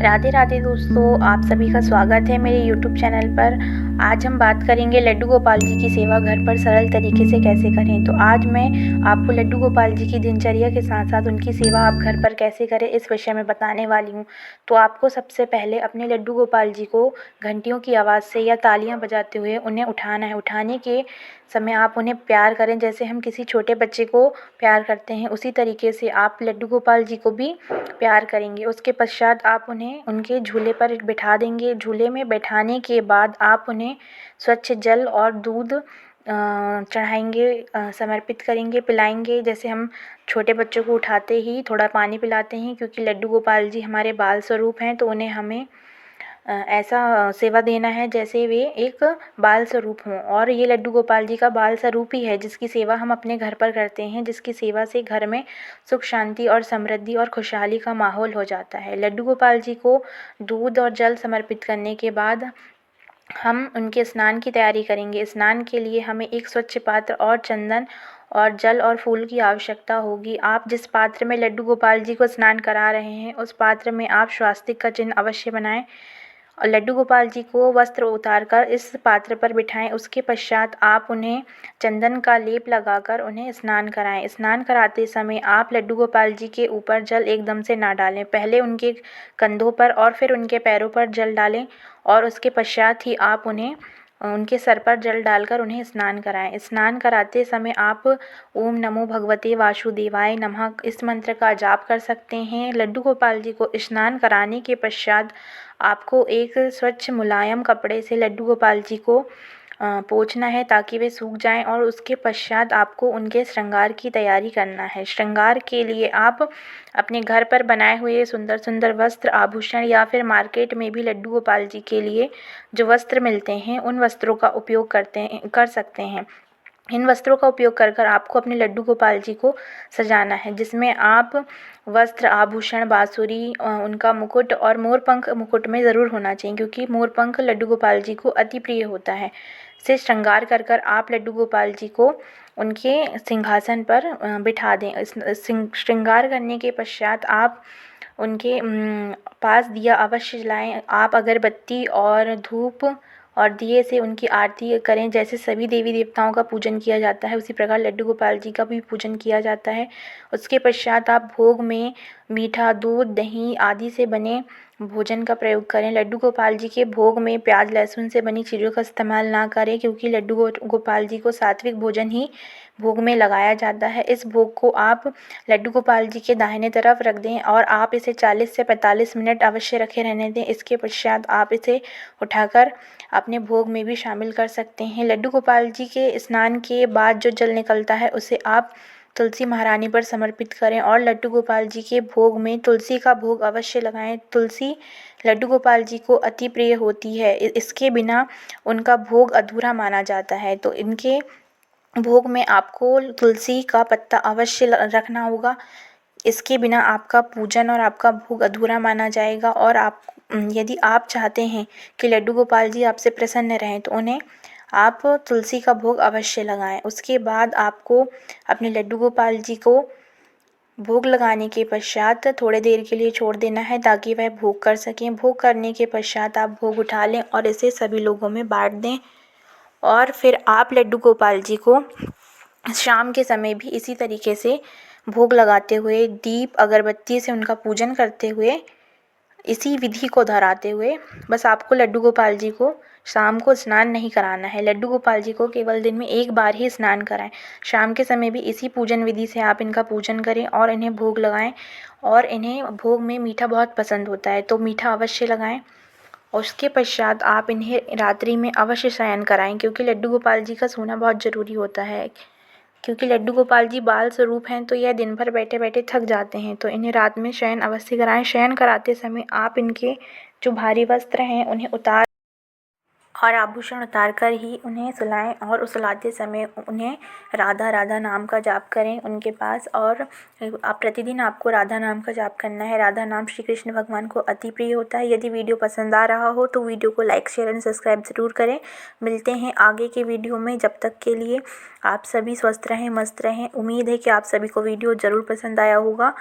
राधे राधे दोस्तों, आप सभी का स्वागत है मेरे YouTube चैनल पर। आज हम बात करेंगे लड्डू गोपाल जी की सेवा घर पर सरल तरीके से कैसे करें। तो आज मैं आपको लड्डू गोपाल जी की दिनचर्या के साथ साथ उनकी सेवा आप घर पर कैसे करें इस विषय में बताने वाली हूँ। तो आपको सबसे पहले अपने लड्डू गोपाल जी को घंटियों की आवाज़ से या तालियाँ बजाते हुए उन्हें उठाना है। उठाने के समय आप उन्हें प्यार करें, जैसे हम किसी छोटे बच्चे को प्यार करते हैं उसी तरीके से आप लड्डू गोपाल जी को भी प्यार करेंगे। उसके पश्चात आप उन्हें उनके झूले पर बिठा देंगे। झूले में बैठाने के बाद आप उन्हें स्वच्छ जल और दूध चढ़ाएंगे, समर्पित करेंगे, पिलाएंगे। जैसे हम छोटे बच्चों को उठाते ही थोड़ा पानी पिलाते हैं, क्योंकि लड्डू गोपाल जी हमारे बाल स्वरूप हैं, तो उन्हें हमें ऐसा सेवा देना है जैसे वे एक बाल स्वरूप हों। और ये लड्डू गोपाल जी का बाल स्वरूप ही है जिसकी सेवा हम अपने घर पर करते हैं, जिसकी सेवा से घर में सुख शांति और समृद्धि और खुशहाली का माहौल हो जाता है। लड्डू गोपाल जी को दूध और जल समर्पित करने के बाद हम उनके स्नान की तैयारी करेंगे। स्नान के लिए हमें एक स्वच्छ पात्र और चंदन और जल और फूल की आवश्यकता होगी। आप जिस पात्र में लड्डू गोपाल जी को स्नान करा रहे हैं उस पात्र में आप स्वास्तिक का चिन्ह अवश्य बनाएं और लड्डू गोपाल जी को वस्त्र उतारकर इस पात्र पर बिठाएं। उसके पश्चात आप उन्हें चंदन का लेप लगाकर उन्हें स्नान कराएं। स्नान कराते समय आप लड्डू गोपाल जी के ऊपर जल एकदम से ना डालें। पहले उनके कंधों पर और फिर उनके पैरों पर जल डालें और उसके पश्चात ही आप उन्हें उनके सर पर जल डालकर उन्हें स्नान कराएं। स्नान कराते समय आप ओम नमो भगवते वासुदेवाय नमः इस मंत्र का जाप कर सकते हैं। लड्डू गोपाल जी को स्नान कराने के पश्चात आपको एक स्वच्छ मुलायम कपड़े से लड्डू गोपाल जी को पोंछना है ताकि वे सूख जाएं और उसके पश्चात आपको उनके श्रृंगार की तैयारी करना है। श्रृंगार के लिए आप अपने घर पर बनाए हुए सुंदर सुंदर वस्त्र आभूषण या फिर मार्केट में भी लड्डू गोपाल जी के लिए जो वस्त्र मिलते हैं उन वस्त्रों का उपयोग कर सकते हैं। इन वस्त्रों का उपयोग कर आपको अपने लड्डू गोपाल जी को सजाना है, जिसमें आप वस्त्र आभूषण बांसुरी उनका मुकुट और मोरपंख मुकुट में ज़रूर होना चाहिए, क्योंकि मोरपंख लड्डू गोपाल जी को अति प्रिय होता है। से श्रृंगार कर आप लड्डू गोपाल जी को उनके सिंहासन पर बिठा दें। श्रृंगार करने के पश्चात आप उनके पास दिया अवश्य जलाएं। आप अगरबत्ती और धूप और दिए से उनकी आरती करें। जैसे सभी देवी देवताओं का पूजन किया जाता है उसी प्रकार लड्डू गोपाल जी का भी पूजन किया जाता है। उसके पश्चात आप भोग में मीठा दूध दही आदि से बने भोजन का प्रयोग करें। लड्डू गोपाल जी के भोग में प्याज लहसुन से बनी चीज़ों का इस्तेमाल ना करें, क्योंकि लड्डू गोपाल जी को सात्विक भोजन ही भोग में लगाया जाता है। इस भोग को आप लड्डू गोपाल जी के दाहिने तरफ रख दें और आप इसे 40 से 45 मिनट अवश्य रखे रहने दें। इसके पश्चात आप इसे उठाकर अपने भोग में भी शामिल कर सकते हैं। लड्डू गोपाल जी के स्नान के बाद जो जल निकलता है उसे आप तुलसी महारानी पर समर्पित करें और लड्डू गोपाल जी के भोग में तुलसी का भोग अवश्य लगाएं। तुलसी लड्डू गोपाल जी को अति प्रिय होती है, इसके बिना उनका भोग अधूरा माना जाता है। तो इनके भोग में आपको तुलसी का पत्ता अवश्य रखना होगा। इसके बिना आपका पूजन और आपका भोग अधूरा माना जाएगा। और आप यदि आप चाहते हैं कि लड्डू गोपाल जी आपसे प्रसन्न रहें तो उन्हें आप तुलसी का भोग अवश्य लगाएं। उसके बाद आपको अपने लड्डू गोपाल जी को भोग लगाने के पश्चात थोड़े देर के लिए छोड़ देना है ताकि वह भोग कर सकें। भोग करने के पश्चात आप भोग उठा लें और इसे सभी लोगों में बांट दें। और फिर आप लड्डू गोपाल जी को शाम के समय भी इसी तरीके से भोग लगाते हुए दीप अगरबत्ती से उनका पूजन करते हुए इसी विधि को दोहराते हुए बस आपको लड्डू गोपाल जी को शाम को स्नान नहीं कराना है। लड्डू गोपाल जी को केवल दिन में एक बार ही स्नान कराएं। शाम के समय भी इसी पूजन विधि से आप इनका पूजन करें और इन्हें भोग लगाएं। और इन्हें भोग में मीठा बहुत पसंद होता है तो मीठा अवश्य लगाएं। और उसके पश्चात आप इन्हें रात्रि में अवश्य शयन कराएं, क्योंकि लड्डू गोपाल जी का सोना बहुत ज़रूरी होता है। क्योंकि लड्डू गोपाल जी बाल स्वरूप हैं तो यह दिन भर बैठे बैठे थक जाते हैं, तो इन्हें रात में शयन अवश्य कराएं। शयन कराते समय आप इनके जो भारी वस्त्र हैं उन्हें उतार और आभूषण उतार कर ही उन्हें सुलाएं। और सुलाते समय उन्हें राधा राधा नाम का जाप करें उनके पास। और आप प्रतिदिन आपको राधा नाम का जाप करना है। राधा नाम श्री कृष्ण भगवान को अति प्रिय होता है। यदि वीडियो पसंद आ रहा हो तो वीडियो को लाइक शेयर एंड सब्सक्राइब ज़रूर करें। मिलते हैं आगे के वीडियो में। जब तक के लिए आप सभी स्वस्थ रहें, मस्त रहें। उम्मीद है कि आप सभी को वीडियो ज़रूर पसंद आया होगा।